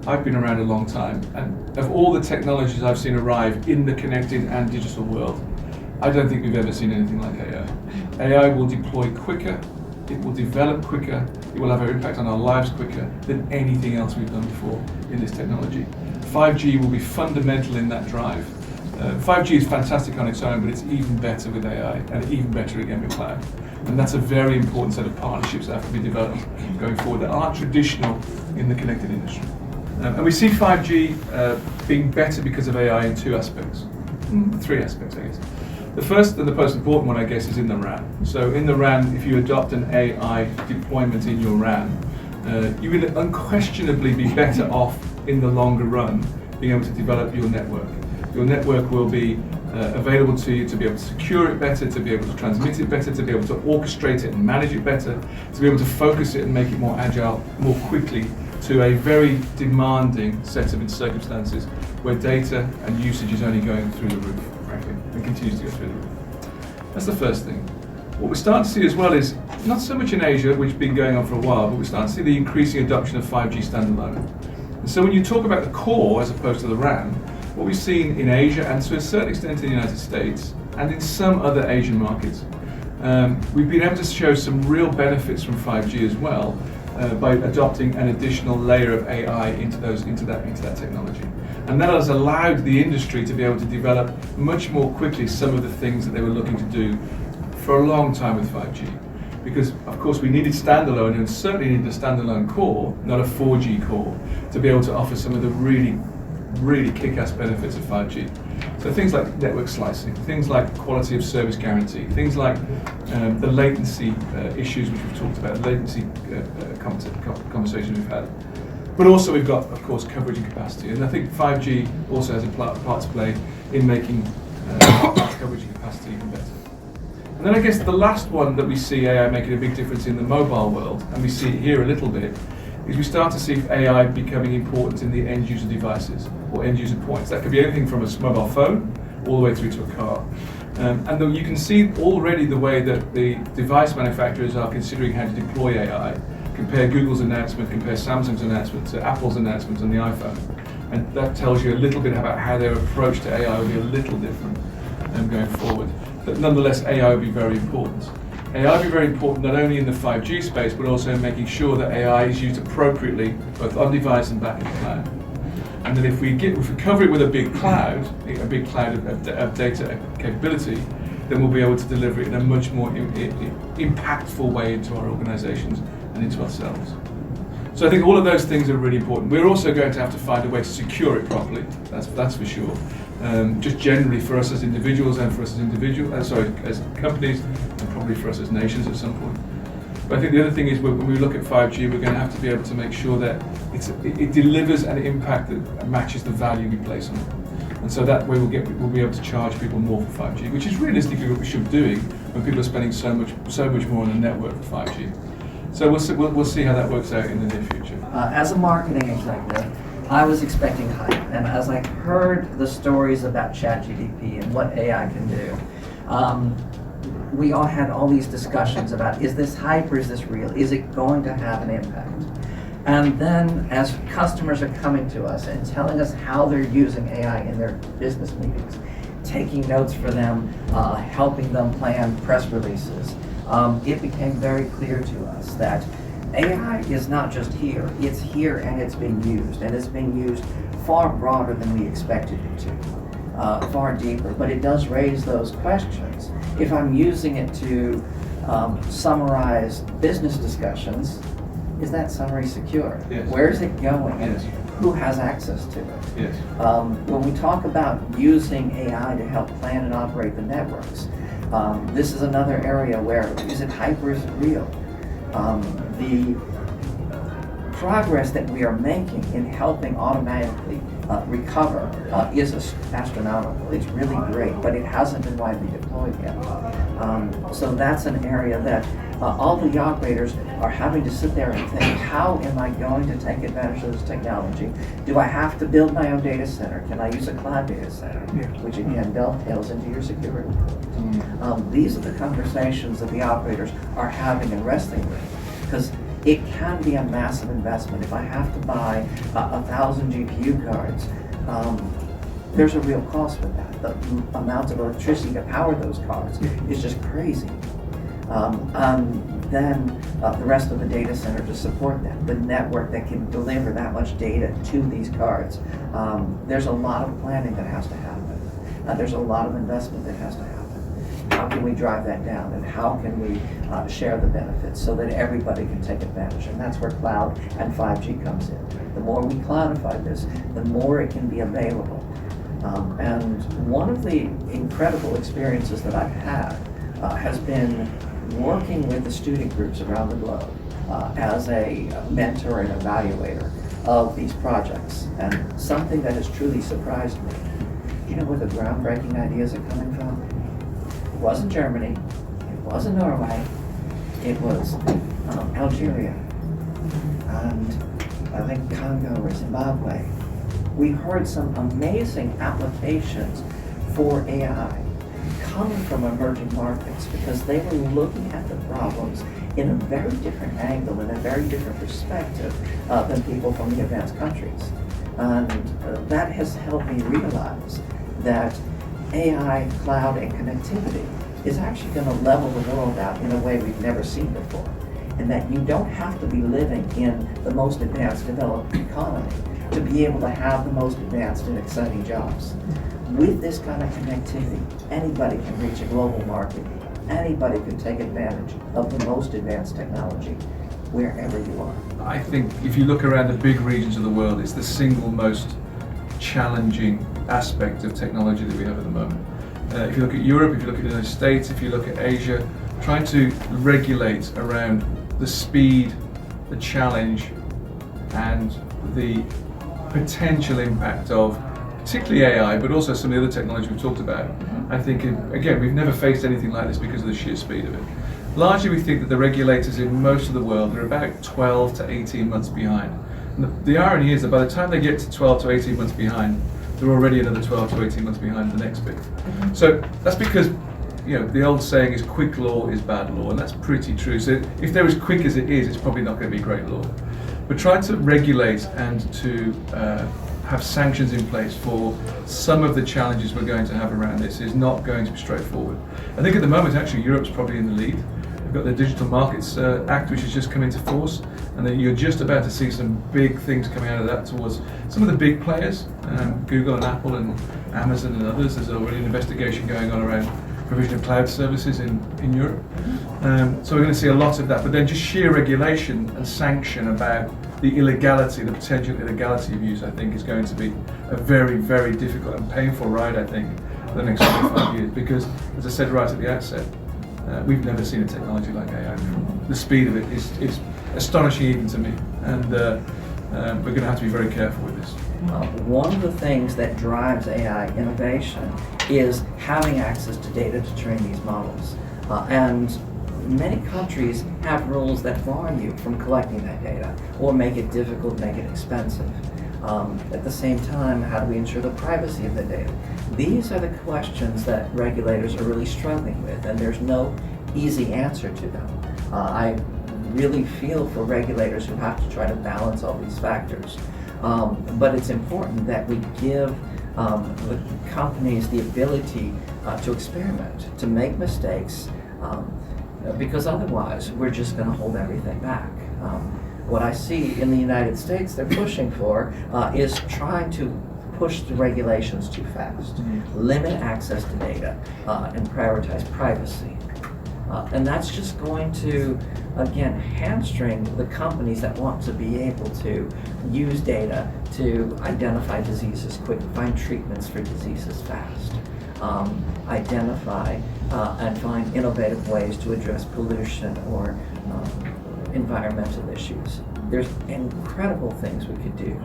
I've been around a long time, and of all the technologies I've seen arrive in the connected and digital world, I don't think we've ever seen anything like AI. AI will deploy quicker, it will develop quicker, it will have an impact on our lives quicker than anything else we've done before in this technology. 5G will be fundamental in that drive. 5G is fantastic on its own, but it's even better with AI, and even better again with cloud. And that's a very important set of partnerships that have to be developed going forward that aren't traditional in the connected industry. And we see 5G being better because of AI in two aspects, three aspects, I guess. The first and the most important one, I guess, is in the RAN. So in the RAN, if you adopt an AI deployment in your RAN, you will unquestionably be better off in the longer run being able to develop your network. Your network will be available to you to be able to secure it better, to be able to transmit it better, to be able to orchestrate it and manage it better, to be able to focus it and make it more agile more quickly to a very demanding set of circumstances where data and usage is only going through the roof, frankly, and continues to go through the roof. That's the first thing. What we're starting to see as well is, not so much in Asia, which has been going on for a while, but we're starting to see the increasing adoption of 5G standalone. And so when you talk about the core as opposed to the RAN, what we've seen in Asia, and to a certain extent in the United States, and in some other Asian markets, we've been able to show some real benefits from 5G as well by adopting an additional layer of AI into that technology. And that has allowed the industry to be able to develop much more quickly some of the things that they were looking to do for a long time with 5G. Because, of course, we needed standalone, and certainly needed a standalone core, not a 4G core, to be able to offer some of the really kick-ass benefits of 5G. So things like network slicing, things like quality of service guarantee, things like the latency issues which we've talked about, latency conversation we've had. But also we've got, of course, coverage and capacity. And I think 5G also has a part to play in making coverage and capacity even better. And then I guess the last one that we see AI making a big difference in the mobile world, and we see it here a little bit, is we start to see AI becoming important in the end user devices or end user points. That could be anything from a mobile phone all the way through to a car. And you can see already the way that the device manufacturers are considering how to deploy AI. Compare Google's announcement, compare Samsung's announcement to Apple's announcement on the iPhone. And that tells you a little bit about how their approach to AI will be a little different going forward. But nonetheless, AI will be very important. AI will be very important not only in the 5G space, but also in making sure that AI is used appropriately, both on device and back in the cloud. And then if we cover it with a big cloud of data capability, then we'll be able to deliver it in a much more impactful way into our organizations and into ourselves. So I think all of those things are really important. We're also going to have to find a way to secure it properly, that's for sure. Just generally for us as individuals and for us as companies, and probably for us as nations at some point. But I think the other thing is when we look at 5G, we're going to have to be able to make sure that it delivers an impact that matches the value we place on it. And so that way we'll be able to charge people more for 5G, which is realistically what we should be doing when people are spending so much more on the network for 5G. So we'll see how that works out in the near future. As a marketing executive, I was expecting hype, and as I heard the stories about ChatGPT and what AI can do, we all had all these discussions about, is this hype or is this real? Is it going to have an impact? And then as customers are coming to us and telling us how they're using AI in their business meetings, taking notes for them, helping them plan press releases, it became very clear to us that AI is not just here, it's here and it's being used, and it's being used far broader than we expected it to, far deeper, but it does raise those questions. If I'm using it to summarize business discussions, is that summary secure? Yes. Where is it going? Yes. Who has access to it? Yes. When we talk about using AI to help plan and operate the networks, this is another area where, is it hype or is it real? The progress that we are making in helping automatically recover is astronomical. It's really great, but it hasn't been widely deployed yet. So that's an area that all the operators are having to sit there and think, how am I going to take advantage of this technology? Do I have to build my own data center? Can I use a cloud data center? Which again dovetails into your security. These are the conversations that the operators are having and wrestling with. Because it can be a massive investment. If I have to buy 1,000 GPU cards, there's a real cost with that. The amount of electricity to power those cards is just crazy. Then the rest of the data center to support that, the network that can deliver that much data to these cards. There's a lot of planning that has to happen. There's a lot of investment that has to happen. How can we drive that down, and how can we share the benefits so that everybody can take advantage? And that's where cloud and 5G comes in. The more we cloudify this, the more it can be available. And one of the incredible experiences that I've had has been working with the student groups around the globe as a mentor and evaluator of these projects. And something that has truly surprised me, you know where the groundbreaking ideas are coming from? It wasn't Germany, it wasn't Norway, it was Algeria, and I think Congo or Zimbabwe. We heard some amazing applications for AI coming from emerging markets because they were looking at the problems in a very different angle, in a very different perspective than people from the advanced countries. And that has helped me realize that AI, cloud, and connectivity is actually going to level the world out in a way we've never seen before. And that you don't have to be living in the most advanced developed economy to be able to have the most advanced and exciting jobs. With this kind of connectivity, anybody can reach a global market. Anybody can take advantage of the most advanced technology wherever you are. I think if you look around the big regions of the world, it's the single most challenging aspect of technology that we have at the moment. If you look at Europe, if you look at the United States, if you look at Asia, trying to regulate around the speed, the challenge, and the potential impact of particularly AI, but also some of the other technology we've talked about. I think, again, we've never faced anything like this because of the sheer speed of it. Largely, we think that the regulators in most of the world are about 12 to 18 months behind. And the irony is that by the time they get to 12 to 18 months behind, they're already another 12 to 18 months behind the next bit. So that's because, you know, the old saying is quick law is bad law, and that's pretty true. So if they're as quick as it is, it's probably not going to be great law. But trying to regulate and to have sanctions in place for some of the challenges we're going to have around this is not going to be straightforward. I think at the moment, actually, Europe's probably in the lead. We've got the Digital Markets Act, which has just come into force, and then you're just about to see some big things coming out of that towards some of the big players, Google and Apple and Amazon and others. There's already an investigation going on around provision of cloud services in Europe. So we're going to see a lot of that, but then just sheer regulation and sanction about the illegality, the potential illegality of use, I think, is going to be a very, very difficult and painful ride, I think, for the next 25 years. Because, as I said right at the outset, we've never seen a technology like AI before. The speed of it is astonishing even to me, and we're going to have to be very careful with this. One of the things that drives AI innovation is having access to data to train these models. And many countries have rules that bar you from collecting that data or make it difficult, make it expensive. At the same time, how do we ensure the privacy of the data? These are the questions that regulators are really struggling with, and there's no easy answer to them. I really feel for regulators who have to try to balance all these factors. But it's important that we give the companies the ability to experiment, to make mistakes, because otherwise we're just going to hold everything back. What I see in the United States they're pushing for is trying to push the regulations too fast, limit access to data, and prioritize privacy. And that's just going to, again, hamstring the companies that want to be able to use data to identify diseases quick, find treatments for diseases fast, identify and find innovative ways to address pollution or environmental issues. There's incredible things we could do